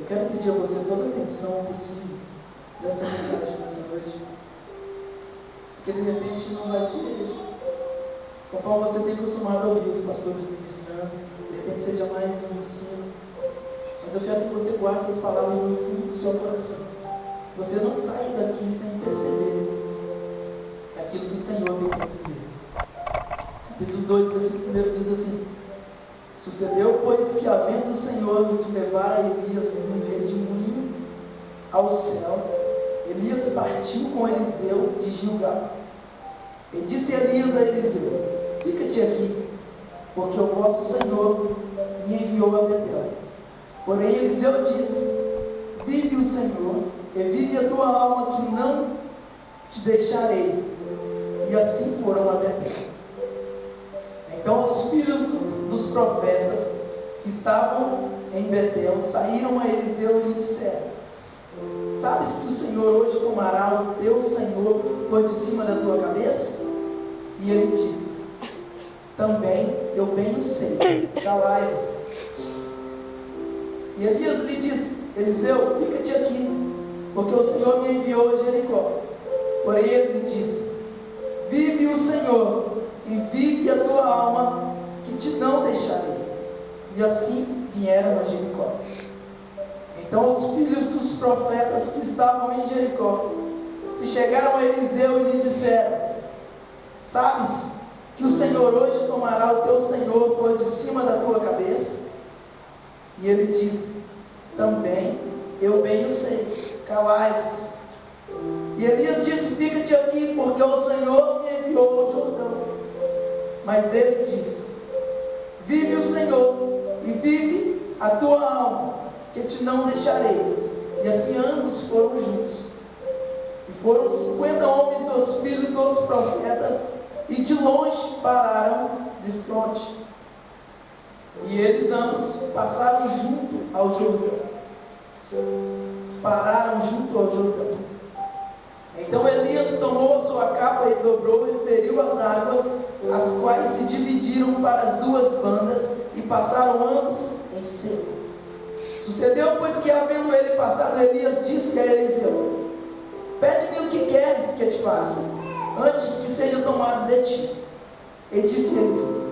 quero pedir a você toda a atenção possível dessa mensagem nessa noite. Porque de repente não vai ser conforme você tem acostumado a ouvir os pastores ministrando, de repente seja mais um ensino. Mas eu quero que você guarde as palavras no fundo do seu coração. Você não sai daqui sem perceber aquilo que o Senhor tem para dizer. Capítulo 2, versículo 1 diz assim: sucedeu, pois, que havendo o Senhor de levar a Elias num redemoinho ao céu, Elias partiu com Eliseu de Gilgal. E disse Elias a Eliseu: fica-te aqui, porque o vosso Senhor me enviou a Betel. Porém Eliseu disse: vive o Senhor, e vive a tua alma, que não te deixarei. E assim foram a Betel. Então os filhos dos profetas que estavam em Betel saíram a Eliseu e lhe disseram: sabes que o Senhor hoje tomará o teu Senhor por de cima da tua cabeça? E ele disse: também eu bem o sei, calai-vos. E Elias lhe disse: Eliseu, fica-te aqui, porque o Senhor me enviou a Jericó. Porém ele lhe disse: vive o Senhor, e vive a tua alma, que te não deixarei. E assim vieram a Jericó. Então os filhos dos profetas que estavam em Jericó se chegaram a Eliseu e lhe disseram: sabes que o Senhor hoje tomará o teu Senhor por de cima da tua cabeça? E ele disse: também eu bem o sei, calai-vos. E Elias disse: fica-te aqui, porque o Senhor me enviou ao Jordão. Mas ele disse: vive o Senhor, e vive a tua alma, que te não deixarei. E assim ambos foram juntos. E foram 50 homens dos filhos dos profetas, e de longe pararam de fronte. E eles ambos passaram junto ao Jordão. Pararam junto ao Jordão. Então Elias tomou a sua capa e dobrou e feriu as águas, as quais se dividiram para as duas bandas, e passaram ambos em seco. Sucedeu, pois, que havendo ele passado, Elias disse a Eliseu: pede-me o que queres que te faça, antes que seja tomado de ti. E disse Eliseu: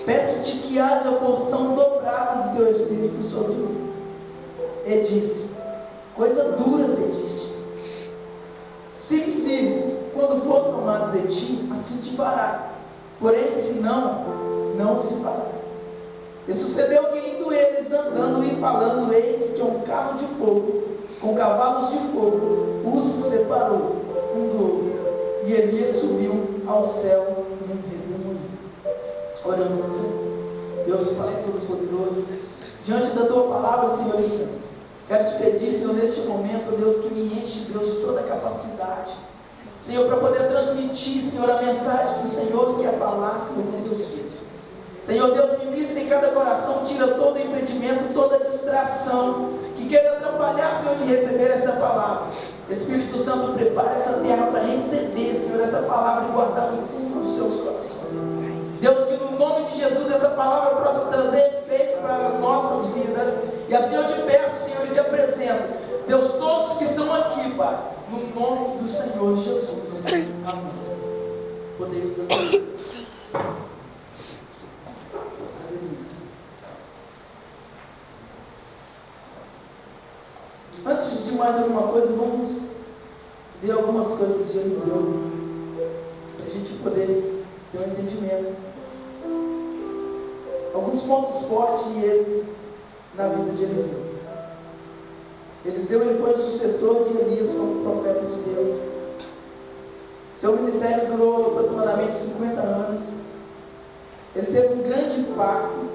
peço-te que haja porção dobrada do teu espírito sobre mim. E disse: coisa dura pediste. Se me vires, quando for tomado de ti, assim te fará. Porém, se não, não se fará. E sucedeu que, indo eles andando e falando, eis que um carro de fogo, com cavalos de fogo, os separou um do outro. E Elias subiu ao céu num redemoinho. Oramos ao Senhor. Deus Pai Todo-Poderoso, diante da tua palavra, Senhor e Santo, quero te pedir, Senhor, neste momento, Deus, que me enche, Deus, de toda a capacidade, Senhor, para poder transmitir, Senhor, a mensagem que o Senhor quer falar, Senhor, com teus filhos. Senhor Deus, ministra em cada coração, tira todo impedimento, toda distração que queira atrapalhar, Senhor, de receber essa palavra. Espírito Santo, prepara essa terra para receber, Senhor, essa palavra e guardar no fundo dos seus corações. Deus, que no nome de Jesus essa palavra possa trazer efeito para as nossas vidas. E assim eu te peço, Senhor, e te apresento, Deus, todos que estão aqui, Pai, no nome do Senhor Jesus. Amém. Podeis Deus. Antes de mais alguma coisa, vamos ver algumas coisas de Eliseu, para a gente poder ter um entendimento. Alguns pontos fortes e êxitos na vida de Eliseu. Eliseu, ele foi o sucessor de Elias como profeta de Deus. Seu ministério durou aproximadamente 50 anos. Ele teve um grande impacto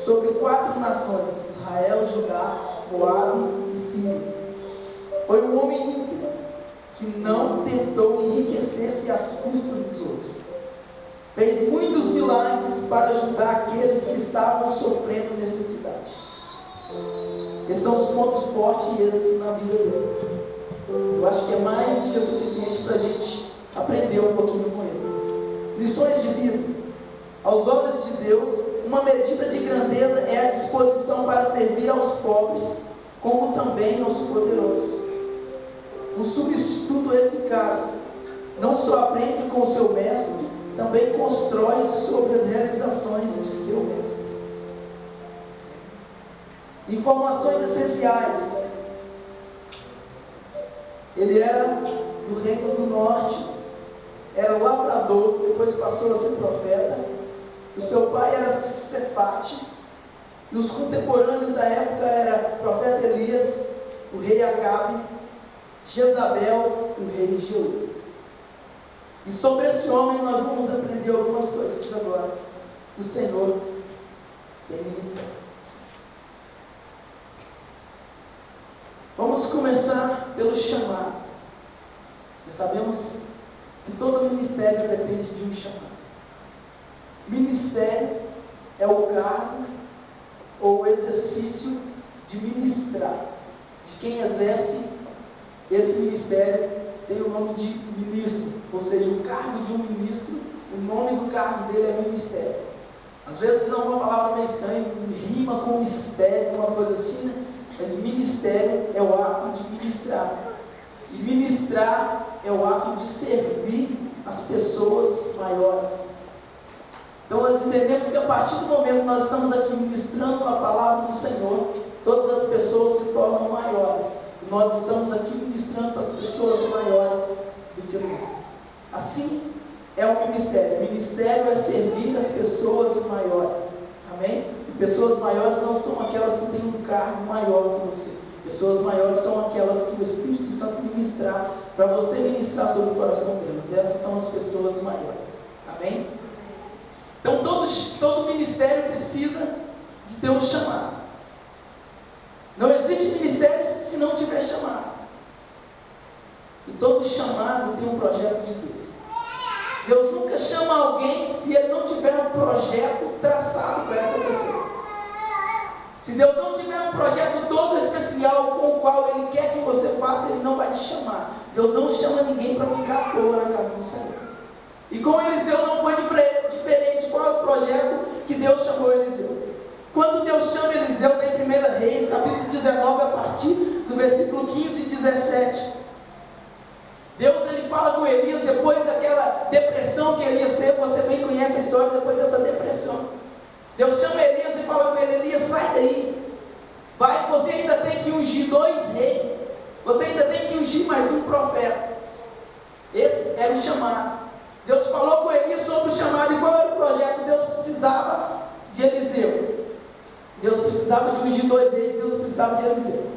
sobre 4 nações: Israel, Judá, Moabe e Síria. Foi um homem íntegro que não tentou enriquecer-se às custas dos outros. Fez muitos milagres para ajudar aqueles que estavam sofrendo necessidade. Esses são os pontos fortes e êxitos na vida dele. Eu acho que é mais do que o suficiente para a gente aprender um pouquinho com ele. Lições de vida. Aos olhos de Deus, uma medida de grandeza é a disposição para servir aos pobres como também aos poderosos. Um substituto eficaz não só aprende com o seu mestre, também constrói sobre as realizações de seu mestre. Informações essenciais. Ele era do reino do norte, era lavrador, depois passou a ser profeta. O seu pai era Cefate, e os contemporâneos da época eram o profeta Elias, o rei Acabe, Jezabel e o rei Jeú. E sobre esse homem nós vamos aprender algumas coisas agora. O Senhor tem ministério. Vamos começar pelo chamado. Nós sabemos que todo ministério depende de um chamado. Ministério é o cargo ou o exercício de ministrar. De quem exerce esse ministério tem o nome de ministro, ou seja, o cargo de um ministro, o nome do cargo dele é ministério. Às vezes é uma palavra meio estranha, rima com mistério, uma coisa assim, né? Mas ministério é o ato de ministrar. E ministrar é o ato de servir as pessoas maiores. Então nós entendemos que a partir do momento que nós estamos aqui ministrando a palavra do Senhor, todas as pessoas se tornam maiores. E nós estamos aqui ministrando para as pessoas maiores do que nós. Assim é o ministério. O ministério é servir as pessoas maiores. Amém? E pessoas maiores não são aquelas que têm um cargo maior que você. Pessoas maiores são aquelas que o Espírito Santo ministrar, para você ministrar sobre o coração delas. Essas são as pessoas maiores. Amém? Então todo ministério precisa de ter um chamado. Não existe ministério se não tiver chamado. E todo chamado tem um projeto de Deus. Deus nunca chama alguém se ele não tiver um projeto traçado para essa pessoa. Se Deus não tiver um projeto todo especial com o qual Ele quer que você faça, Ele não vai te chamar. Deus não chama ninguém para ficar à toa na casa do Senhor. E com Eliseu não foi diferente. Qual é o projeto que Deus chamou Eliseu? Quando Deus chama Eliseu, tem 1 Reis, capítulo 19, a partir do versículo 15 e 17. Deus ele fala com Elias depois daquela depressão que Elias teve. Você bem conhece a história depois dessa depressão. Deus chama Elias e fala com ele: Elias, sai daí. Vai, você ainda tem que ungir 2 reis. Você ainda tem que ungir mais um profeta. Esse era o chamado. Deus falou com Elias sobre o chamado. E qual era o projeto? Deus precisava de Eliseu. Deus precisava de ungir 2 reis. Deus precisava de Eliseu.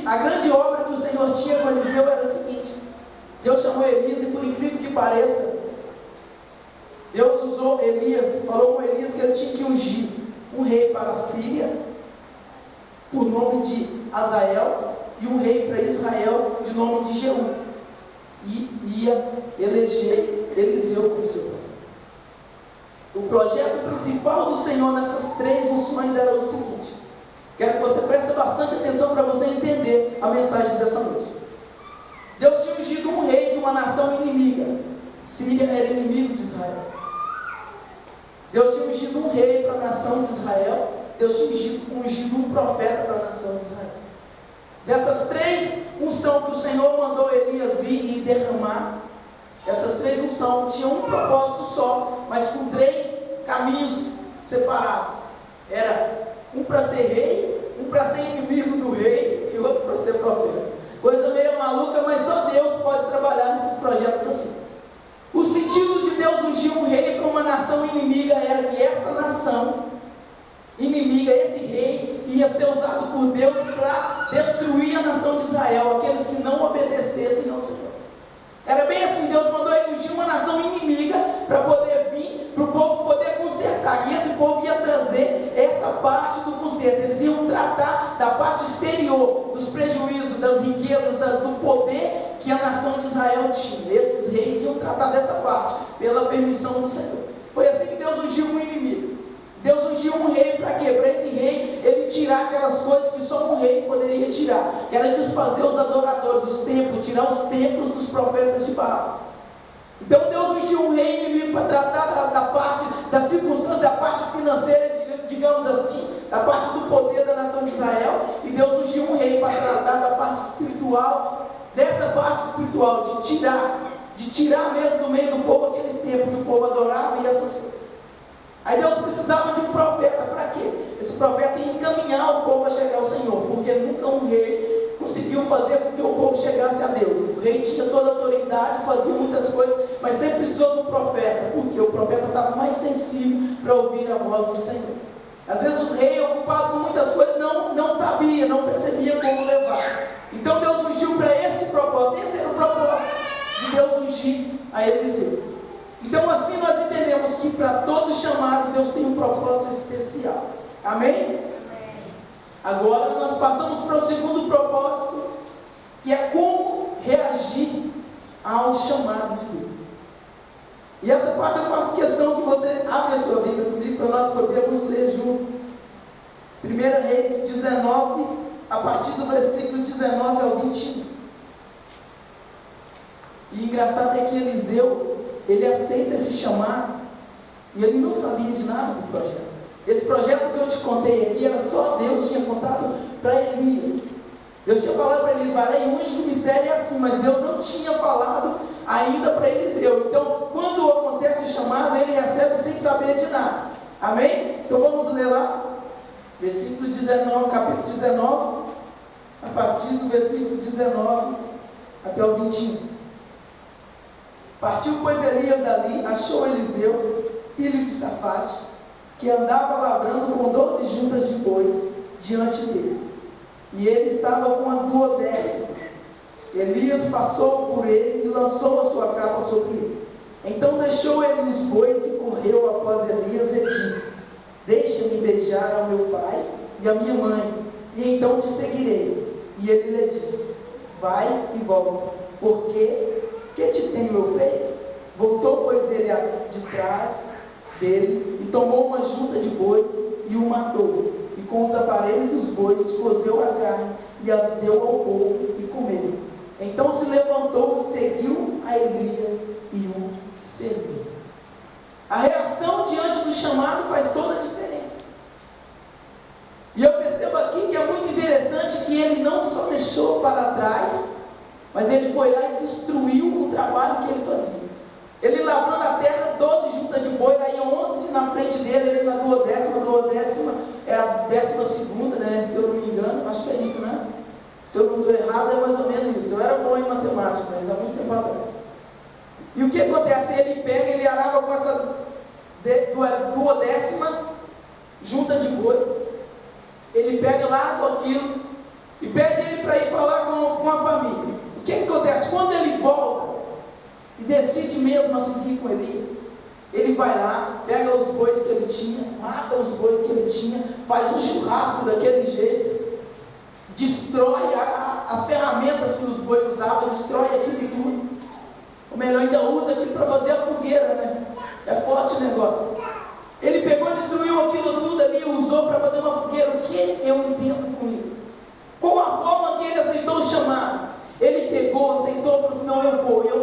A grande obra que o Senhor tinha com Eliseu era o seguinte: Deus chamou Elias e, por incrível que pareça, Deus usou Elias, falou com Elias que ele tinha que ungir um rei para a Síria, por nome de Azael, e um rei para Israel, de nome de Jeú. E ia eleger Eliseu como seu pai. O projeto principal do Senhor nessas 3 unções era o seguinte. Quero que você preste bastante atenção para você entender a mensagem dessa noite. Deus tinha ungido um rei de uma nação inimiga. Síria era inimigo de Israel. Deus tinha ungido um rei para a nação de Israel. Deus tinha ungido um profeta para a nação de Israel. Dessas 3 unções que o Senhor mandou Elias ir e derramar, essas 3 unções tinham um propósito só, mas com 3 caminhos separados. Era um para ser rei, um para ser inimigo do rei e outro para ser profeta. Coisa meio maluca, mas só Deus pode trabalhar nesses projetos assim. O sentido de Deus ungir um rei para uma nação inimiga era que essa nação inimiga, esse rei, ia ser usado por Deus para destruir a nação de Israel, aqueles que não obedecessem ao Senhor. Era bem assim, Deus mandou ele ungir uma nação inimiga para poder vir, para o povo poder consertar. E esse povo ia trazer essa parte do conserto. Eles iam tratar da parte exterior, dos prejuízos, das riquezas, do poder que a nação de Israel tinha. Esses reis iam tratar dessa parte, pela permissão do Senhor. Foi assim que Deus ungiu um inimigo. Deus ungiu um rei para quê? Para esse rei, ele tirar aquelas coisas que só um rei poderia tirar. Que era desfazer os adoradores, os templos, tirar os templos dos profetas de Baal. Então Deus ungiu um rei inimigo para tratar da parte, da circunstância, da parte financeira, digamos assim, da parte do poder da nação de Israel. e Deus ungiu um rei para tratar da parte espiritual, dessa parte espiritual, de tirar mesmo do meio do povo aqueles tempos que o povo adorava e essas coisas. Aí Deus precisava de um profeta, para quê? Esse profeta ia encaminhar o povo a chegar ao Senhor, porque nunca um rei conseguiu fazer com que o povo chegasse a Deus. O rei tinha toda a autoridade, fazia muitas coisas, mas sempre precisou do profeta, porque o profeta estava mais sensível para ouvir a voz do Senhor. Às vezes o rei, ocupado com muitas coisas, não sabia, não percebia como levar. Então Deus ungiu para esse propósito. Esse era o propósito de Deus ungir a Eliseu. Então assim nós entendemos que para todo chamado Deus tem um propósito especial. Amém? Agora nós passamos para o segundo propósito, que é como reagir ao chamado de Deus. E essa parte eu faço questão que você abra a sua Bíblia comigo para nós podermos ler junto. 1 Reis 19, a partir do versículo 19 ao 21. E engraçado é que Eliseu, ele aceita esse chamado, e ele não sabia de nada do projeto. Esse projeto que eu te contei aqui, era só Deus tinha contado para Elias. Deus tinha falado para ele, vai lá e unge que o mistério é assim, mas Deus não tinha falado ainda para Eliseu. Então, quando acontece o chamado, ele recebe sem saber de nada. Amém? Então vamos ler lá, versículo 19, capítulo 19, a partir do versículo 19 até o 21. Partiu, pois, Elias dali, achou Eliseu, filho de Safate, que andava lavrando com 12 juntas de bois diante dele. E ele estava com a 12ª. Elias passou por ele e lançou a sua capa sobre ele. Então deixou ele os bois e correu após Elias e disse: deixa-me beijar ao meu pai e à minha mãe, e então te seguirei. E ele lhe disse: vai e volta, porque que te tenho eu feito? Voltou, pois, ele de trás dele e tomou uma junta de bois e o matou, e com os aparelhos dos bois cozeu a carne e a deu ao povo e comeu. Então se levantou e seguiu a Elias e o serviu. A reação diante do chamado faz toda a diferença. E eu percebo aqui que é muito interessante que ele não só deixou para trás, mas ele foi lá e destruiu o trabalho que ele fazia. Ele lavrou na terra 12 juntas de boi, aí 11 na frente dele, ele na 12ª é a 12ª, né? Se eu não me engano, acho que é isso, né? Se eu não estou errado, é mais ou menos isso. Eu era bom em matemática, mas há muito tempo atrás. E o que acontece? Ele pega, ele arava com essa 12ª junta de bois, ele pega lá com aquilo e pede ele para ir falar com a família. O que acontece? Quando ele volta e decide mesmo a seguir com ele vai lá, pega os bois que ele tinha, mata os bois que ele tinha, faz um churrasco daquele jeito, destrói as ferramentas que os bois usavam, destrói aquilo tudo. Ou melhor, ainda usa aquilo para fazer a fogueira, né? É forte o negócio. Ele pegou e destruiu aquilo tudo ali, usou para fazer uma fogueira. O que eu entendo com isso? Qual a forma que ele aceitou o chamado? Ele pegou, aceitou, falou assim: não,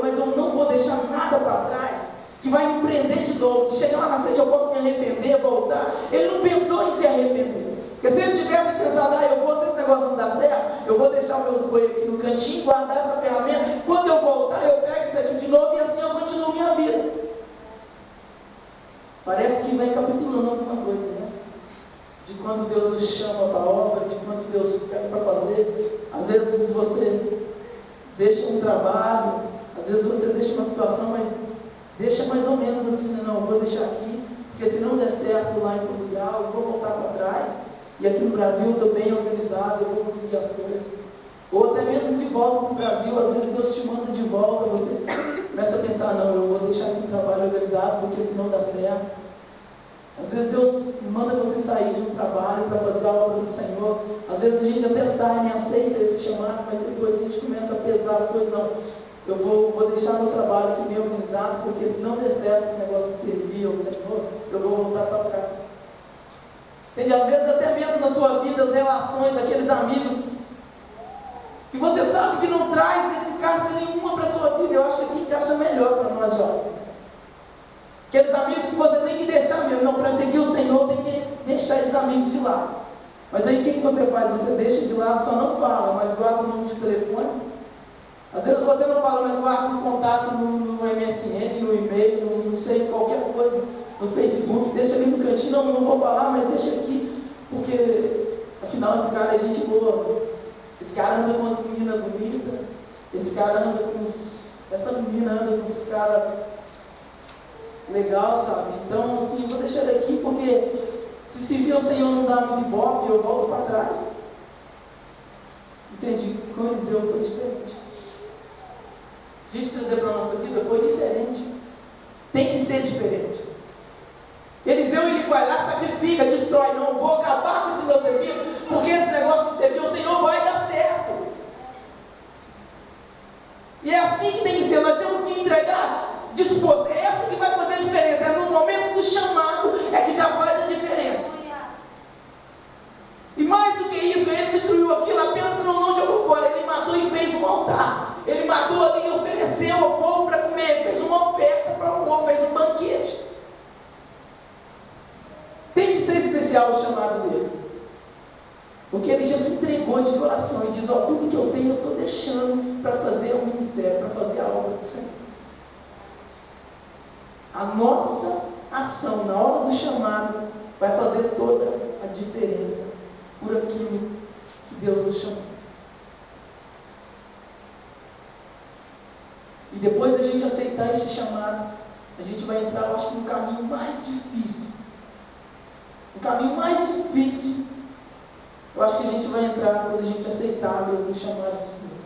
mas eu não vou deixar nada para trás que vai me prender de novo. Se chegar lá na frente eu posso me arrepender, voltar. Ele não pensou em se arrepender. Porque se ele tivesse pensado: eu vou, se esse negócio não dar certo, eu vou deixar meus boi aqui no cantinho, guardar essa ferramenta, quando eu voltar eu pego isso aqui de novo e assim eu continuo minha vida. Parece que vai capitulando alguma coisa, né? De quando Deus nos chama para a obra, de quando Deus pede para fazer. Às vezes você deixa um trabalho, às vezes você deixa uma situação, mas deixa mais ou menos assim, né? Não, eu vou deixar aqui, porque se não der certo lá em Portugal, eu vou voltar para trás, e aqui no Brasil eu estou bem organizado, eu vou conseguir as coisas. Ou até mesmo de volta para o Brasil, às vezes Deus te manda de volta, você começa a pensar: não, eu vou deixar aqui o trabalho organizado, porque senão dá certo. Às vezes Deus manda você sair de um trabalho para fazer a obra do Senhor. Às vezes a gente até sai, né, aceita esse chamado, mas depois a gente começa a pesar as coisas. Não, eu vou deixar meu trabalho aqui bem organizado, porque se não der certo esse negócio de servir ao Senhor, eu vou voltar para trás. Entende? Às vezes até mesmo na sua vida, as relações daqueles amigos que você sabe que não traz eficácia nenhuma para a sua vida. Eu acho que aqui encaixa melhor para nós jovens. Aqueles amigos que você tem que deixar mesmo. Não, para seguir o Senhor tem que deixar esses amigos de lado. Mas aí o que você faz? Você deixa de lado, só não fala, mas guarda o número de telefone. Às vezes você não fala, mas guarda o contato no MSN, no e-mail, não sei, qualquer coisa, no Facebook, deixa ali no cantinho, não vou falar, mas deixa aqui, porque afinal esse cara é gente boa. Esse cara anda com as meninas bonitas, esse cara anda essa menina anda com os caras legal, sabe? Então, assim, eu vou deixar ele aqui, porque se servir ao Senhor não dá muito ibope, eu volto para trás. Entendi? Com Eliseu foi diferente. A gente trazer para a nossa vida foi diferente. Tem que ser diferente. Eliseu, ele vai lá, sacrifica, destrói. Não vou acabar com esse meu serviço, porque esse negócio de servir ao Senhor vai dar certo. E é assim que tem que ser. Nós temos que entregar, dispor. É essa que vai fazer a diferença. É no momento do chamado é que já faz a diferença. E mais do que isso, ele destruiu aquilo, apenas não jogou fora. Ele matou e fez um altar. Ele matou ali e ofereceu ao povo para comer. Fez uma oferta para o povo, fez um banquete. Tem que ser especial o chamado dele. Porque ele já se entregou de coração e diz: ó, tudo que eu tenho eu estou deixando para fazer o ministério, para fazer a obra do Senhor. A nossa ação na hora do chamado vai fazer toda a diferença por aquilo que Deus nos chamou. E depois da gente aceitar esse chamado, a gente vai entrar, eu acho que no caminho mais difícil. O caminho mais difícil, eu acho que a gente vai entrar quando a gente aceitar Deus, o chamado de Deus.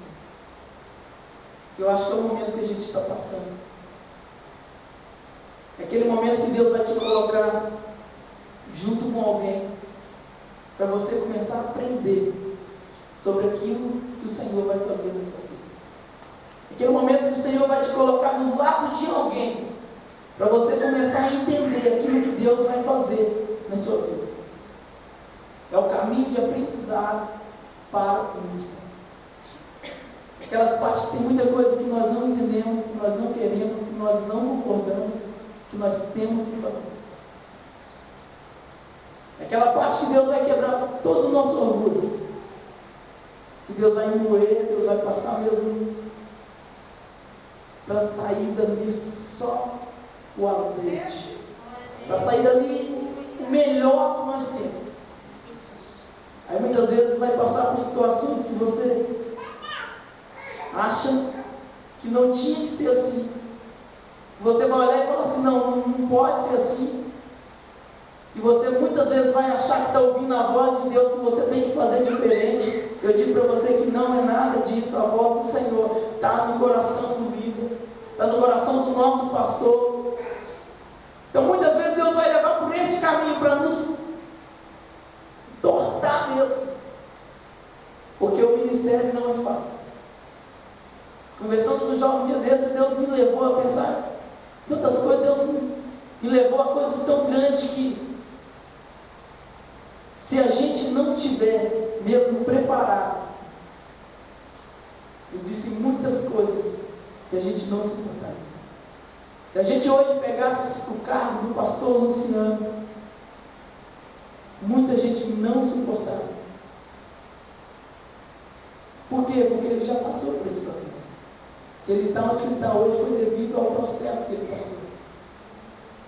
Eu acho que é o momento que a gente está passando. É aquele momento que Deus vai te colocar junto com alguém, para você começar a aprender sobre aquilo que o Senhor vai fazer na sua vida. Aquele momento que o Senhor vai te colocar no lado de alguém, para você começar a entender aquilo que Deus vai fazer na sua vida. É o caminho de aprendizado para o ministério. Aquelas partes que tem muita coisa que nós não entendemos, que nós não queremos, que nós não concordamos, que nós temos que fazer. Aquela parte que Deus vai quebrar todo o nosso orgulho. Que Deus vai moer, Deus vai passar mesmo para sair dali só o azeite. Para sair dali o melhor que nós temos. Aí muitas vezes vai passar por situações que você acha que não tinha que ser assim. Você vai olhar e falar assim: não pode ser assim. E você muitas vezes vai achar que está ouvindo a voz de Deus, que você tem que fazer diferente. Eu digo para você que não é nada disso. A voz do Senhor está no coração do líder, está no coração do nosso pastor. Então muitas vezes Deus vai levar por esse caminho para nos tortar mesmo. Porque o ministério não é fácil. Conversando com o jovem um dia desse, Deus me levou a pensar tantas coisas. Deus me levou a coisas tão grandes que, se a gente não tiver mesmo preparado, existem muitas coisas que a gente não suportaria. Se a gente hoje pegasse o cargo do pastor Luciano, muita gente não suportaria. Por quê? Porque ele já passou por esse processo. Se ele está onde ele está hoje, foi devido ao processo que ele passou.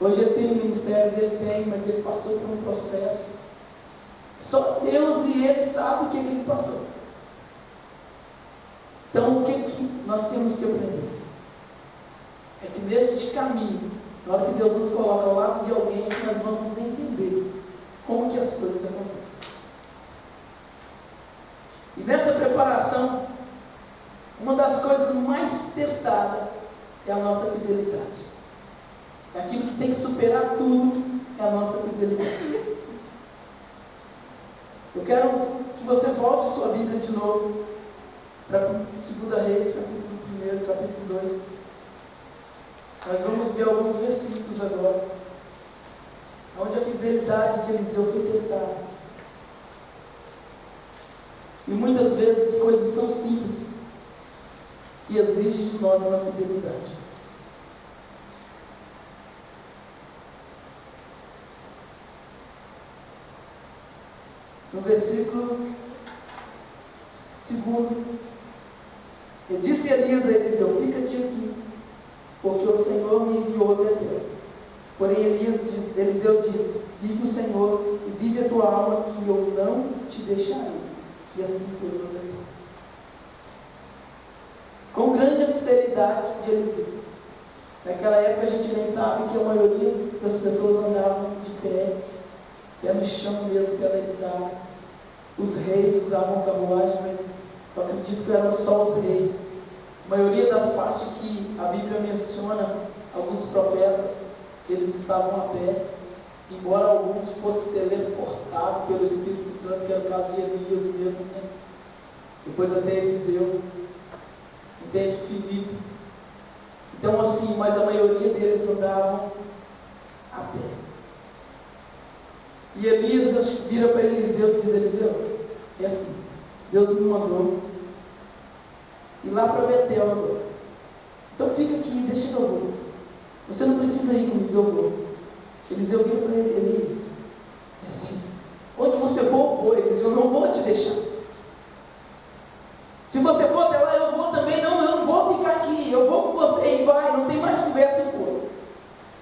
Hoje ele tem o ministério dele, mas ele passou por um processo. Só Deus e ele sabem o que ele passou. Então, o que nós temos que aprender? É que nesse caminho, na hora que Deus nos coloca ao lado de alguém, nós vamos entender como que as coisas acontecem. E nessa preparação, uma das coisas mais testadas é a nossa fidelidade. É aquilo que tem que superar tudo, é a nossa fidelidade. Eu quero que você volte sua Bíblia de novo para 2 Reis, capítulo 1, capítulo 2. Nós vamos ver alguns versículos agora, onde a fidelidade de Eliseu foi testada. E muitas vezes coisas tão simples que exigem de nós uma fidelidade. No versículo 2, ele disse Elias a Eliseu: fica-te aqui, porque o Senhor me enviou a Betel. Porém Eliseu disse: vive o Senhor e vive a tua alma, que eu não te deixarei. E assim foi o Betel. Com grande fidelidade de Eliseu. Naquela época a gente nem sabe que a maioria das pessoas andavam de pé no chão mesmo, pela estrada. Os reis usavam carruagem, mas eu acredito que eram só os reis. A maioria das partes que a Bíblia menciona, alguns profetas, eles estavam a pé, embora alguns fossem teleportados pelo Espírito Santo, que era o caso de Elias mesmo, né? Depois até Eliseu, entende? Filipe. Então assim, mas a maioria deles andavam a pé. E Elias vira para Eliseu e diz: Eliseu, é assim, Deus me mandou ir lá para Betel agora. Então fica aqui, deixa que eu vou. Você não precisa ir comigo, eu vou. Eliseu vira para ele: Elias, é assim, onde você for, eu vou. Eliseu: eu não vou te deixar. Se você for até lá, eu vou também. Não, eu não vou ficar aqui, eu vou com você. E vai, não tem mais conversa em cor.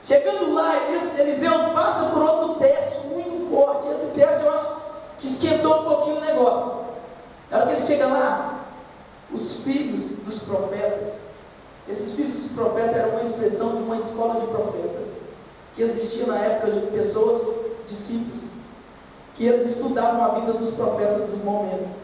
Chegando lá, Eliseu passa por outro teste muito forte. Esse teste eu acho que esquentou um pouquinho o negócio. Na hora que ele chega lá, os filhos dos profetas, esses filhos dos profetas eram uma expressão de uma escola de profetas que existia na época de pessoas, discípulos, que eles estudavam a vida dos profetas do momento.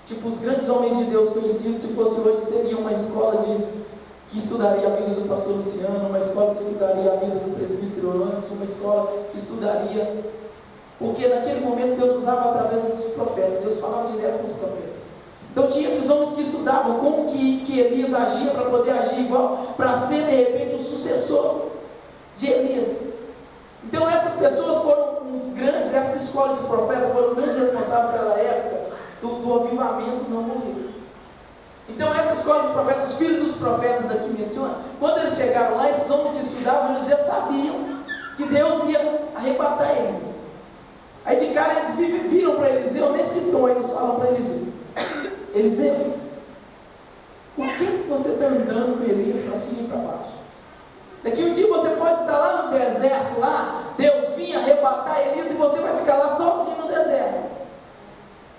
Tipo, os grandes homens de Deus conhecidos, se fosse hoje, seria uma escola que estudaria a vida do pastor Luciano, uma escola que estudaria a vida do presbítero Anso, uma escola que estudaria, porque naquele momento Deus usava através dos profetas, Deus falava direto com os profetas. Então tinha esses homens que estudavam como que Elias agia para poder agir igual, para ser de repente o sucessor de Elias. Então essas pessoas foram os grandes, essas escolas de profetas foram grandes responsáveis pela época do avivamento não morrer. Então essa escola de profetas, os filhos dos profetas aqui menciona, quando eles chegaram lá, esses homens que estudavam, eles já sabiam que Deus ia arrebatar eles. Aí de cara eles viram para Eliseu, nesse tom eles falam para Eliseu: Eliseu, por que você está andando com Elias para cima e para baixo? Daqui um dia você pode estar lá no deserto, lá, Deus vinha arrebatar Elias e você vai ficar lá sozinho no deserto.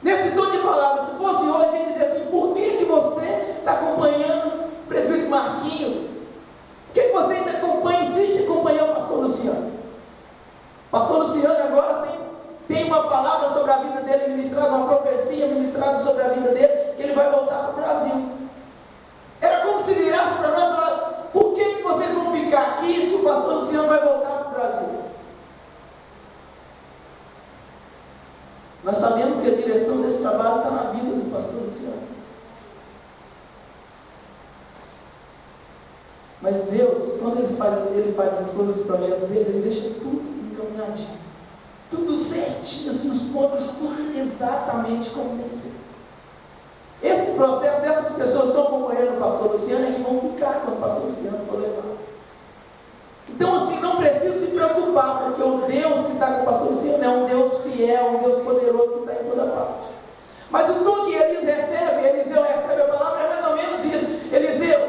Nesse tom de palavras, se fosse hoje, a gente diz assim: por que você está acompanhando o presbítero Marquinhos? Por que você ainda acompanha, insiste em acompanhar o pastor Luciano? O pastor Luciano agora tem uma palavra sobre a vida dele ministrada, uma profecia ministrada sobre a vida dele, que ele vai voltar para o Brasil. Era como se virasse para nós e falasse: por que vocês vão ficar aqui se o pastor Luciano vai voltar para o Brasil? Nós sabemos que a direção desse trabalho está na vida do pastor Luciano. Mas Deus, quando ele faz as coisas do projeto dele, ele deixa tudo encaminhadinho. Tudo certinho, assim, os pontos, tudo exatamente como tem que ser. Esse processo dessas pessoas que estão acompanhando o pastor Luciano é que vão ficar quando o pastor Luciano for levado. Então assim, não precisa se preocupar, porque o Deus que está com o pastor Luciano é um Deus fiel, um Deus poderoso que está em toda parte. Mas o tom que Eliseu recebe a palavra é mais ou menos isso: Eliseu,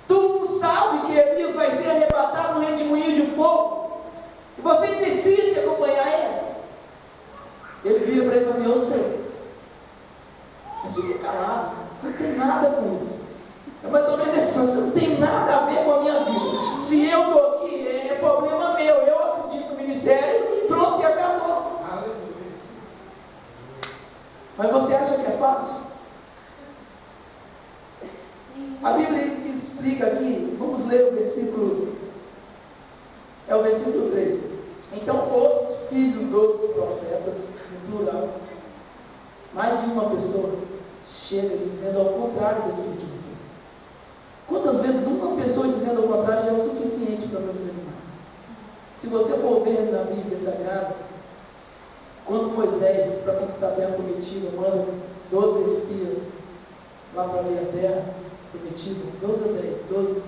tu sabe que Elias vai ser arrebatado no redemoinho de fogo, e você insiste em acompanhar ele. Ele vira para ele e fala assim: eu sei, mas fica calado, você não tem nada com isso. É mais ou menos isso: você não tem nada a ver com a minha vida. Se eu estou aqui, é problema meu. Eu acredito no ministério e pronto, e acabou. Mas você acha que é fácil? A Bíblia explica aqui, vamos ler o versículo, é o versículo 3. Então os filhos dos profetas, no plural, mais de uma pessoa chega dizendo ao contrário daquilo que ele fez. Quantas vezes uma pessoa dizendo ao contrário já é o suficiente para nos desanimar? Se você for ver na Bíblia Sagrada, quando Moisés, para conquistar a terra prometida, manda 12 espias lá para ver a terra prometida, 12 ou 10,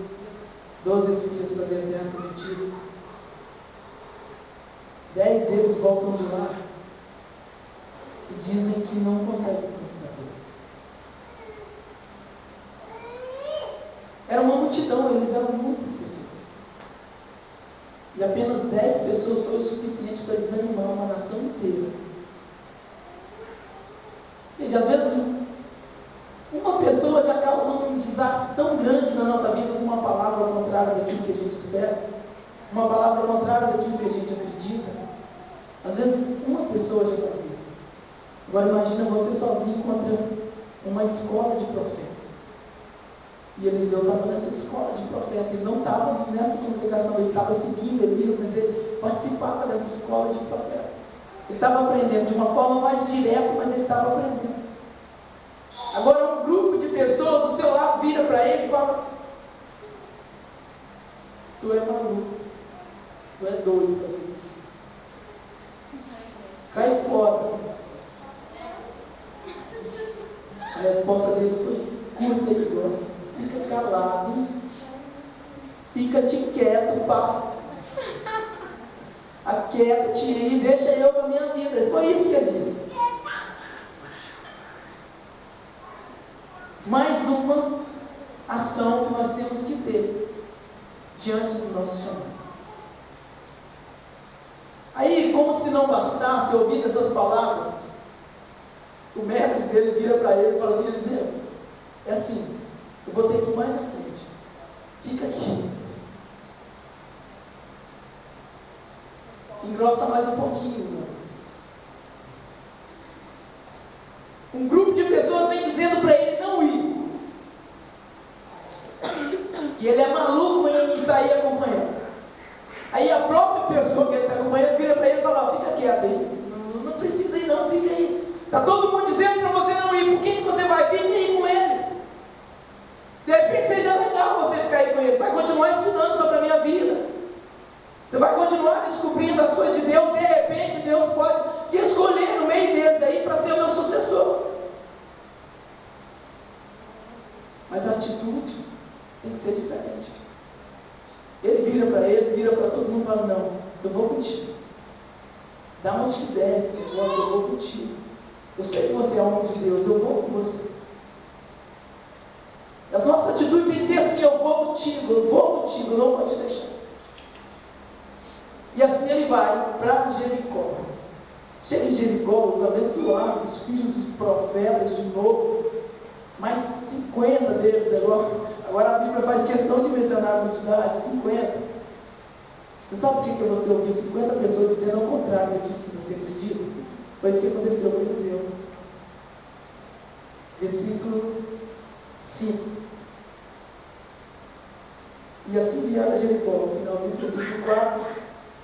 12 espias para ver a terra prometida, 10 deles voltam de lá e dizem que não conseguem conquistar Deus. Era uma multidão, eles eram muitas pessoas. E apenas 10 pessoas foi o suficiente para desanimar uma nação inteira. Gente, às vezes, uma pessoa já causa um desastre tão grande na nossa vida com uma palavra contrária daquilo que a gente espera, uma palavra contrária daquilo que a gente acredita. Às vezes, uma pessoa já faz isso. Agora, imagina você sozinho contra uma escola de profetas. E Eliseu estava nessa escola de profeta, ele não estava nessa congregação, ele estava seguindo Elias, mas ele participava dessa escola de profeta. Ele estava aprendendo de uma forma mais direta, mas ele estava aprendendo. Agora um grupo de pessoas do seu lado vira para ele e fala: tu é maluco, tu é doido fazer isso. Cai fora. A resposta dele foi curta e grossa: fica calado, fica-te quieto, pá. Aquieta-te e deixa eu com a minha vida. Foi isso que ele disse. Mais uma ação que nós temos que ter diante do nosso chamado. Aí, como se não bastasse ouvir essas palavras, o mestre dele vira para ele e fala assim: Eliseu, é assim, eu vou ter que ir mais à frente, fica aqui, engrossa mais um pouquinho, mano. Um grupo de pessoas vem dizendo para ele não ir, que ele é maluco em sair acompanhando. Aí a própria pessoa que ele está acompanhando vira para ele e fala: fica quieto aí, não precisa ir não, fica aí. Está todo mundo dizendo para você não ir, por que você vai vir e ir com eles? De repente seja legal você ficar aí com eles, vai continuar estudando sobre a minha vida, você vai continuar descobrindo as coisas de Deus. De repente Deus pode te escolher no meio deles aí para ser o meu sucessor. Mas a atitude tem que ser diferente. Ele vira para ele, vira para todo mundo e fala: não, eu vou contigo. Da onde que desce, eu vou contigo. Eu sei que você é homem de Deus, eu vou com você. As nossas atitudes têm que ser assim: eu vou contigo, eu não vou te deixar. E assim ele vai para Jericó. Chega em Jericó, os abençoados, os filhos dos profetas de novo, mais 50 deles agora. Agora a Bíblia faz questão de mencionar a quantidade, 50. Você sabe por que você ouviu 50 pessoas dizendo ao contrário daquilo que você acredita? Foi isso que aconteceu com Eliseu. Versículo 5. E assim vieram a Jericó, no finalzinho do versículo 4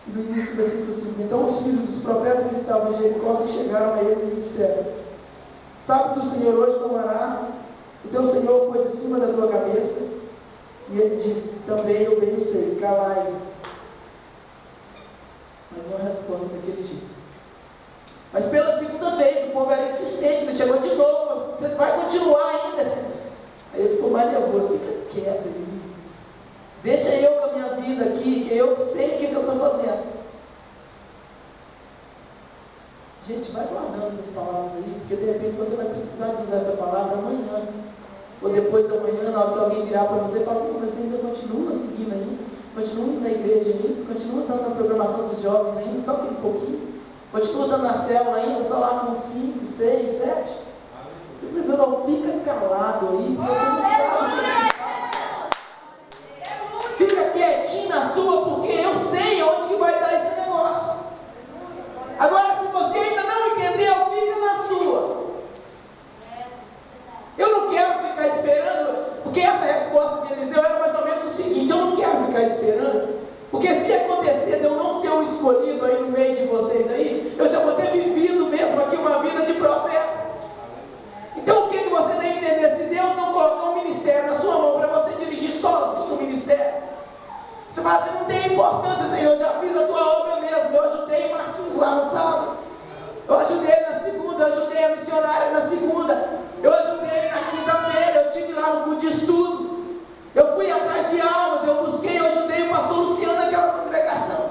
e no início do versículo 5. Então os filhos dos profetas que estavam em Jericó se chegaram a ele e lhe disseram: sabe que o Senhor hoje tomará o teu Senhor foi de cima da tua cabeça? E ele disse: também eu bem sei, calai-vos. Mas uma resposta daquele jeito. Mas pela segunda vez, o povo era insistente, ele chegou de novo: você vai continuar ainda? Aí ele ficou mais nervoso: fica quieto aí, deixa eu com a minha vida aqui, que eu sei o que eu estou fazendo. Gente, vai guardando essas palavras aí, porque de repente você vai precisar de usar essa palavra amanhã, ou depois da manhã, na hora que alguém virar para você e falar: mas você ainda continua seguindo aí, continua indo na igreja ainda, continua estando na programação dos jovens ainda, só aquele pouquinho, continua estando na célula ainda, só lá com 5, 6, 7. Você não fica calado aí, porque você não sabe. Fica quietinho na sua, porque eu sei onde que vai dar esse negócio. Agora, se você ainda não entendeu, fica na sua. Eu não quero ficar esperando, porque essa resposta de Eliseu era mais ou menos o seguinte: eu não quero ficar esperando, porque se acontecer de eu não ser o escolhido aí no meio de vocês aí, eu já vou ter vivido mesmo aqui uma vida de profeta. Então o que você tem que entender? Se Deus não colocar um ministério na sua mão para você dirigir sozinho o ministério, você fala assim: não tem importância, Senhor, eu já fiz a tua obra mesmo. Eu ajudei Marquinhos lá no sábado, eu ajudei na segunda, eu ajudei a missionária na segunda, eu ajudei na quinta-feira, eu estive lá no culto de estudo, eu fui atrás de almas, eu busquei, eu ajudei o pastor Luciano naquela congregação.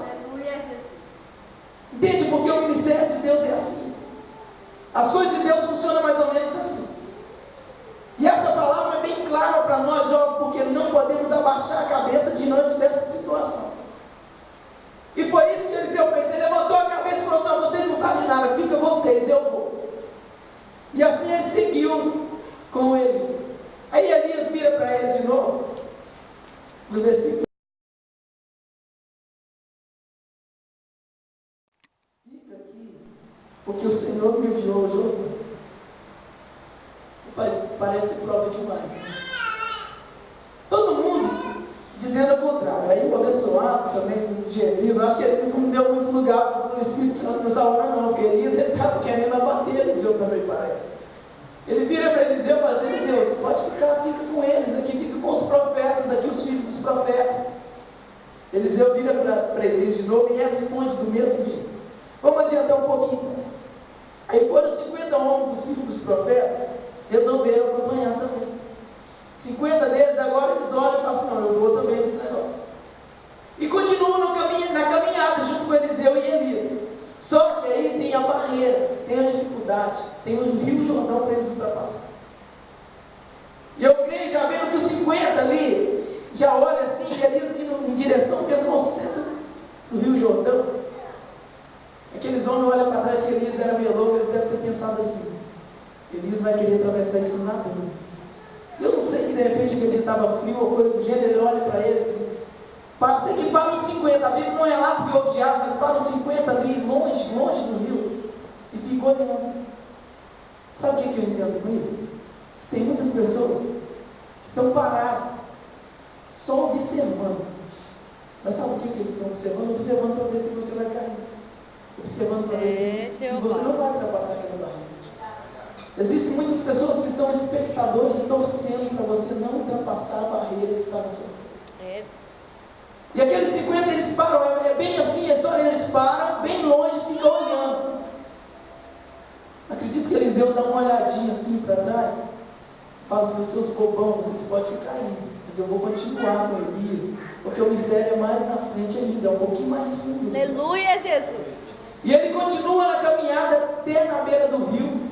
Entende? Porque o ministério de Deus é assim. As coisas de Deus funcionam mais ou menos assim. E essa palavra é bem clara para nós, jovens, porque não podemos abaixar a cabeça diante dessa situação. E foi isso que Eliseu fez. Ele levantou a cabeça e falou assim: vocês não sabem nada, fica vocês, eu vou. E assim ele seguiu com ele. Aí Elias vira para ele de novo, no versículo. Fica aqui, porque o Senhor me enviou hoje. Parece ter prova demais. Todo mundo dizendo o contrário. Aí o abençoado também, de Elias, eu acho que ele não deu muito lugar para o Espírito Santo nessa hora, não, porque Elias estava querendo abater Eliseu também, parece. Ele vira para Eliseu e fala assim: Eliseu, você pode fica com eles aqui, fica com os profetas aqui, os filhos dos profetas. Eliseu vira para Elias de novo e responde do mesmo jeito. Vamos adiantar um pouquinho. Aí foram 50 homens dos filhos dos profetas, resolveram acompanhar também. 50 deles agora eles olham e falam assim: não, eu vou também nesse negócio. E continuam na caminhada junto com Eliseu e Elias. Só que aí tem a barreira, tem a dificuldade, tem o Rio Jordão para eles ultrapassar. E eu creio, já vendo que os 50 ali, já olha assim, e Elias indo em direção mesmo ao centro do Rio Jordão. Aqueles homens olham para trás que Elias era meio louco, eles devem ter pensado assim: Elias vai querer atravessar isso nadando. Eu não sei que de repente ele estava frio ou coisa do gênero, ele olha para ele assim. Tem que para os 50, a Bíblia não é lá porque houve diabo, mas para os 50 ali, longe do rio, e ficou olhando. Sabe o que eu entendo com isso? Tem muitas pessoas que estão paradas, só observando. Mas sabe o que eles estão observando? Observando para ver se você vai cair. Observando para ver se você não vai ultrapassar aquela barreira. Existem muitas pessoas que são espectadores, torcendo para você não ultrapassar a barreira que está na sua frente. E aqueles 50 eles param, é bem assim, é só eles param, bem longe, ficam olhando. Acredito que Eliseu dá uma olhadinha assim para trás, fala assim: seus bobão, vocês podem ficar aí, mas eu vou continuar com Elias, porque o mistério é mais na frente ainda, é um pouquinho mais fundo. Aleluia, Jesus! E ele continua na caminhada até na beira do rio.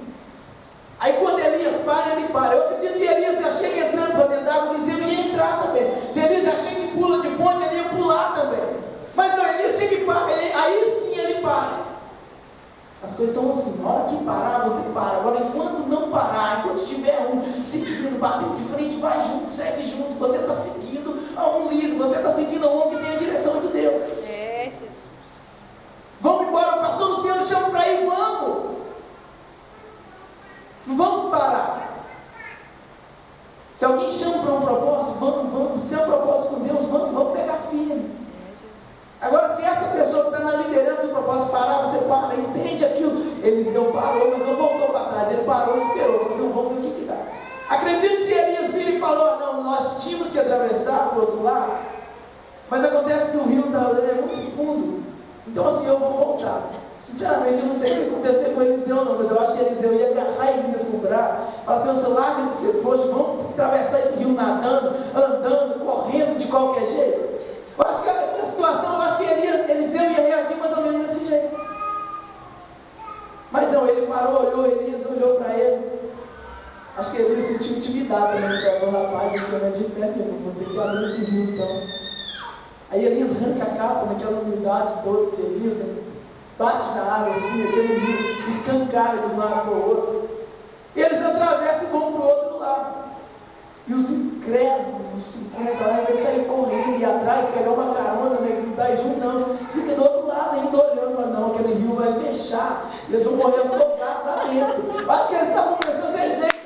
Aí quando Elias para, ele para. Eu acredito que Elias já chega entrando para dentro d'água, Eliseu ia entrar também. Se Elias já chega e pula de ponte, ele ia pular também. Mas não, Elias chega e para, aí sim ele para. As coisas são assim: na hora que parar, você para. Agora, enquanto não parar, enquanto estiver um seguindo, batendo de frente, vai junto, segue junto. Você está seguindo a um líder, você está seguindo a um que tem a direção de Deus. É, Jesus. Vamos embora, o pastor Luciano chama para ir, vamos. Não vamos parar. Se alguém chama para um propósito, vamos. Se é um propósito com Deus, vamos pegar firme. Agora, se essa pessoa que está na liderança do propósito parar, você para, entende aquilo. Eliseu parou, mas não voltou para trás. Ele parou e esperou. Mas não vamos ver o que dá. Acredito se Elias vira e falou: não, nós tínhamos que atravessar para o outro lado. Mas acontece que o rio é muito fundo. Então assim, eu vou voltar. Sinceramente, eu não sei o que aconteceu com Eliseu não, mas eu acho que Eliseu ia agarrar Elias com o braço, falar assim: você larga de ser frouxo, vamos atravessar esse rio nadando, andando, correndo de qualquer jeito. Eu acho que a situação, eu acho que Eliseu ia reagir mais ou menos desse jeito. Mas não, ele parou, olhou, Elias olhou para ele. Acho que Elias sentiu intimidade também, falou: rapaz, você não é de pé, eu vou ter que abrir esse rio então. Aí Elias arranca a capa naquela unidade toda de Elias, né? Bate na água assim, aquele rio escancara de um lado para o outro. E eles atravessam e vão para o outro lado. E os incrédulos, os 50 lá, eles saem correndo e atrás, pegar uma carona, né, não dá junto não. Fica do outro lado ainda olhando, mas não, aquele rio vai fechar. Eles vão morrer afogados lá dentro. Acho que eles estavam pensando desse jeito,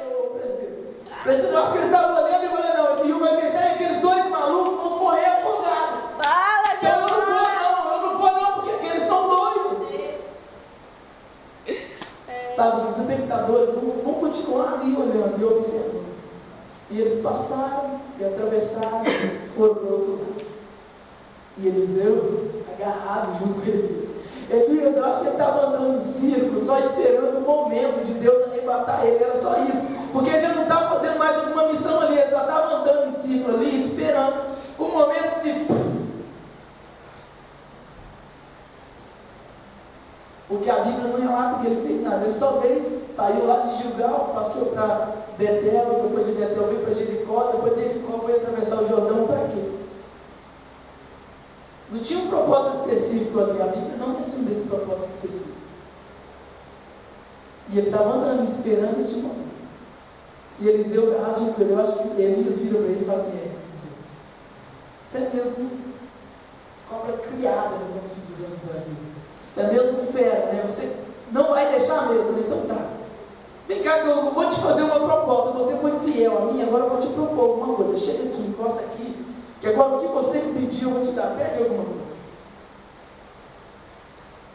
presidente. Eu acho que eles estavam olhando e falando: não, esse rio vai fechar e aqueles dois malucos vão morrer afogados. Fala, então eu não vou não, porque eles estão doidos. Sabe, os espectadores vão continuar ali olhando e observando. E eles passaram e atravessaram, foram para o outro lado. E Eliseu agarrado junto com Elias. Elias, eu acho que ele estava andando em círculo, só esperando o momento de Deus arrebatar ele, era só isso. Porque ele já não estava fazendo mais alguma missão ali, ele já estava andando em círculo ali, esperando o momento de... Porque a Bíblia não relata que ele fez nada. Ele só saiu lá de Gilgal, passou para Betel, depois de Betel veio para Jericó, depois de Jericó foi atravessar o Jordão para quê? Não tinha um propósito específico ali. A Bíblia não resume desse propósito específico. E ele estava andando, esperando esse momento. E Eliseu, eu acho que Elias vira para ele e fala assim: você é mesmo cobra criada, como se diz no Brasil. Você é mesmo fera, né? Você não vai deixar mesmo. Então tá. Vem cá que eu vou te fazer uma proposta. Você foi fiel a mim, agora eu vou te propor alguma coisa. Chega aqui, encosta aqui, que agora o que você me pediu eu vou te dar. Pede alguma coisa.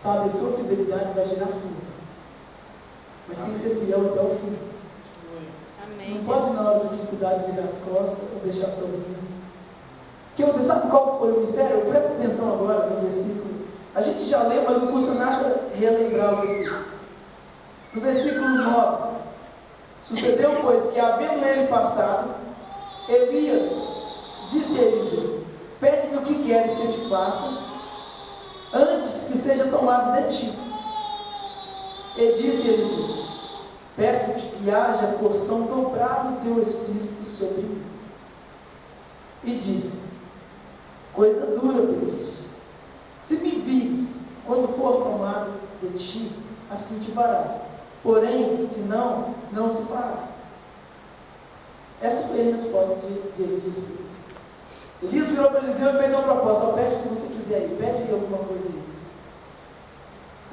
Sabe, a sua fidelidade vai gerar fruto. Mas tem que ser fiel até o fim. Amém. Não pode na hora da dificuldade virar as costas ou deixar sozinho. Porque você sabe qual foi o mistério? Presta atenção agora no versículo. A gente já leu, mas não custa nada relembrar o versículo. No versículo 9. Sucedeu, pois, que havendo ele passado, Elias disse a Eliseu: pede-me o que queres que eu te faça, antes que seja tomado de ti. E disse Eliseu: peço-te que haja porção dobrada do teu espírito sobre mim. E disse: coisa dura pediste. Se me vis quando for tomado de ti, assim te farás. Porém, se não, não se fará. Essa foi a resposta de Elias. Elias virou para Eliseu e fez uma proposta: pede o que você quiser aí, pede aí alguma coisa aí.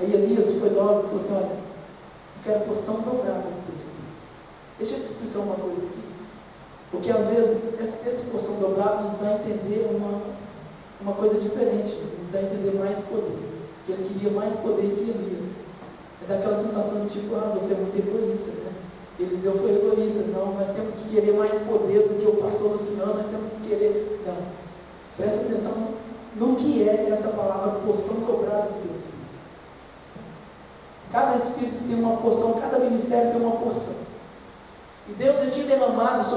Aí Elias foi logo e falou assim: olha, eu quero porção dobrada do teu espírito. Deixa eu te explicar uma coisa aqui. Porque às vezes essa porção dobrada nos dá a entender uma coisa diferente, nos dá a entender mais poder. Que ele queria mais poder que Elias. É daquela sensação de tipo: você é muito egoísta, né? Eliseu foi egoísta. Não, nós temos que querer mais poder do que o pastor Luciano, nós temos que querer. Não. Presta atenção no que é essa palavra porção dobrada do teu espírito. Cada espírito tem uma porção, cada ministério tem uma porção. E Deus já tinha derramado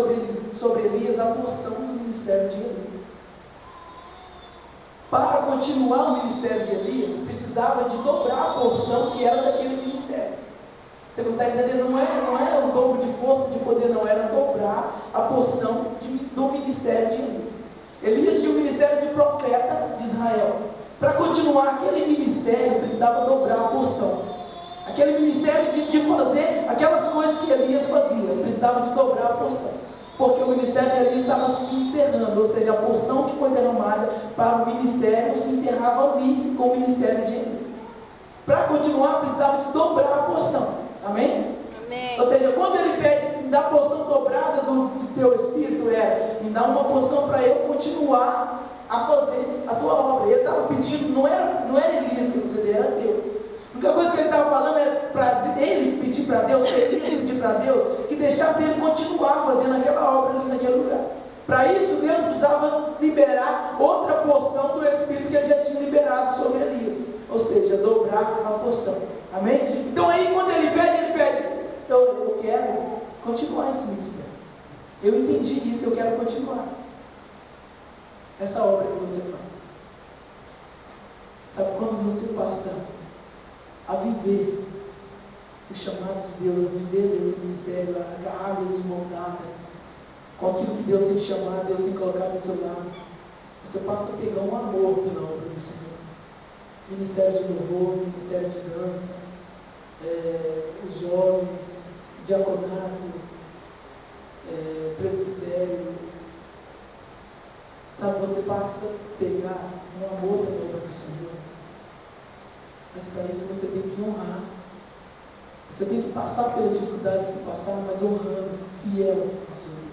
sobre Elias a porção do ministério de Elias. Para continuar o ministério de Elias, precisava de dobrar a porção que era daquele ministério. Você consegue entender? Não era um dobro de força, de poder, não. Era dobrar a porção do ministério de Elias. Elias tinha o ministério de profeta de Israel. Para continuar aquele ministério, precisava dobrar a porção. Aquele ministério de fazer aquelas coisas que Elias fazia, ele precisava de dobrar a porção. Porque o ministério de Elias estava se encerrando, ou seja, a porção que foi derramada para o ministério se encerrava ali com o ministério de Elias. Para continuar, precisava de dobrar a porção. Amém? Amém. Ou seja, quando ele pede, me dá a porção dobrada do teu espírito, me dá uma porção para eu continuar a fazer a tua obra. Ele estava pedindo, não era Elias que concedeu, era Deus. A única coisa que ele estava falando é para ele pedir para Deus, ele pedir para Deus, que deixasse ele continuar fazendo aquela obra ali naquele lugar. Para isso, Deus precisava liberar outra porção do Espírito que ele já tinha liberado sobre Elias. Ou seja, dobrar a porção. Amém? Então aí quando ele pede, eu quero continuar esse ministério. Eu entendi isso, eu quero continuar essa obra que você faz. Sabe, quando você passa a viver o chamado de Deus, a viver esse ministério, a agarrar esse moldada, com aquilo que Deus tem te chamado, Deus tem colocado do seu lado, você passa a pegar um amor pela obra do Senhor. Ministério de louvor, ministério de dança, os jovens, diaconato, presbitério. Sabe, você passa a pegar um amor pela obra do Senhor. Mas para isso você tem que honrar. Você tem que passar pelas dificuldades que passaram, mas honrando, fiel ao Senhor.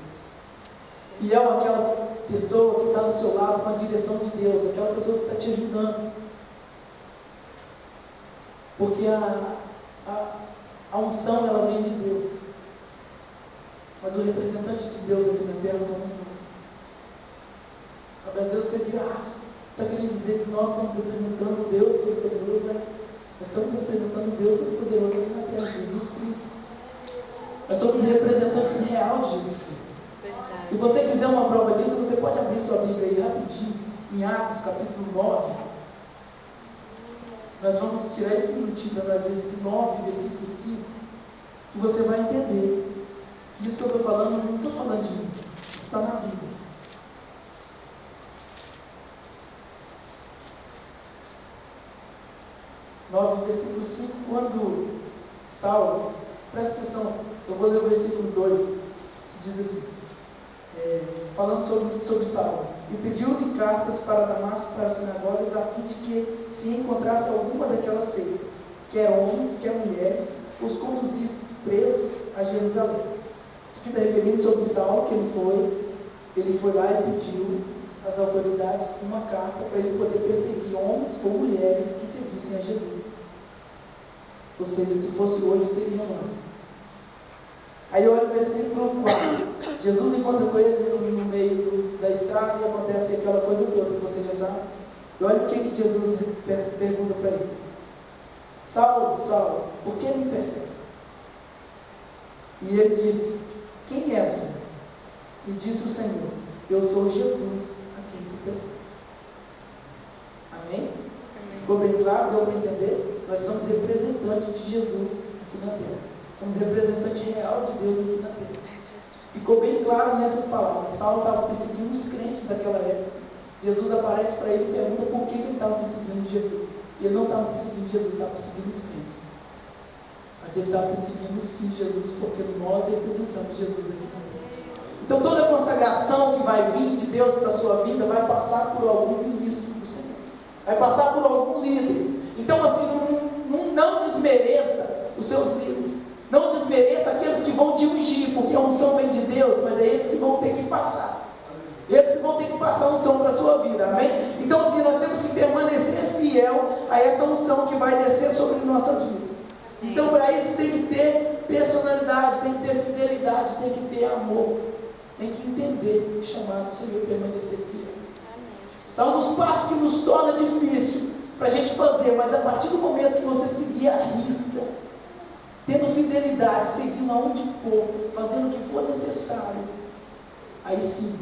Fiel àquela pessoa que está do seu lado com a direção de Deus, aquela pessoa que está te ajudando. Porque a unção, ela vem de Deus. Mas o representante de Deus aqui na terra somos nós. Às vezes você vira, está querendo dizer que nós estamos representando Deus Todo-Poderoso, né? Nós estamos representando Deus Todo-Poderoso aqui na terra, Jesus Cristo. Nós somos representantes reais de Jesus Cristo. Se você quiser uma prova disso, você pode abrir sua Bíblia aí rapidinho, em Atos capítulo 9. Nós vamos tirar esse minutinho para nós ler esse 9, versículo 5, que você vai entender. Isso que eu estou falando, não estou falando de mim, está na Bíblia. 9, versículo 5, quando Saulo, presta atenção, eu vou ler o versículo 2, se diz assim, falando sobre Saulo, e pediu-lhe cartas para Damasco, para as sinagogas, a fim de que se encontrasse alguma daquelas seitas, quer homens, quer mulheres, os conduzisse presos a Jerusalém. Isso aqui está referindo sobre Saulo, que ele foi lá e pediu às autoridades uma carta para ele poder perseguir homens ou mulheres que servissem a Jesus. Ou seja, se fosse hoje, seria nós. Aí olha o versículo 4. Jesus encontra com ele no meio da estrada e acontece aquela coisa toda que você já sabe. E olha o que Jesus pergunta para ele. Saulo, Saulo, por que me persegue? E ele disse, quem és, Senhor? E disse o Senhor, eu sou Jesus, a quem me persegue. Amém? Ficou bem claro? Deu para entender? Nós somos representantes de Jesus aqui na terra. Somos representantes real de Deus aqui na terra. Ficou bem claro nessas palavras. Saulo estava perseguindo os crentes daquela época. Jesus aparece para ele e pergunta por que ele estava perseguindo Jesus. E ele não estava perseguindo Jesus, ele estava perseguindo os crentes. Mas ele estava perseguindo sim Jesus, porque nós representamos Jesus aqui na terra. Então toda a consagração que vai vir de Deus para a sua vida vai passar por algum ministro do Senhor. Vai passar por algum líder. Então assim, não desmereça os seus líderes. Não desmereça aqueles que vão te ungir, porque a unção vem de Deus, mas é eles que vão ter que passar. Eles que vão ter que passar a unção para a sua vida, amém? Então assim, nós temos que permanecer fiel a essa unção que vai descer sobre nossas vidas. Então para isso tem que ter personalidade, tem que ter fidelidade, tem que ter amor. Tem que entender o chamado do Senhor, permanecer fiel. São os passos que nos torna difícil para a gente fazer, mas a partir do momento que você seguir a risca, tendo fidelidade, seguindo aonde for, fazendo o que for necessário, aí sim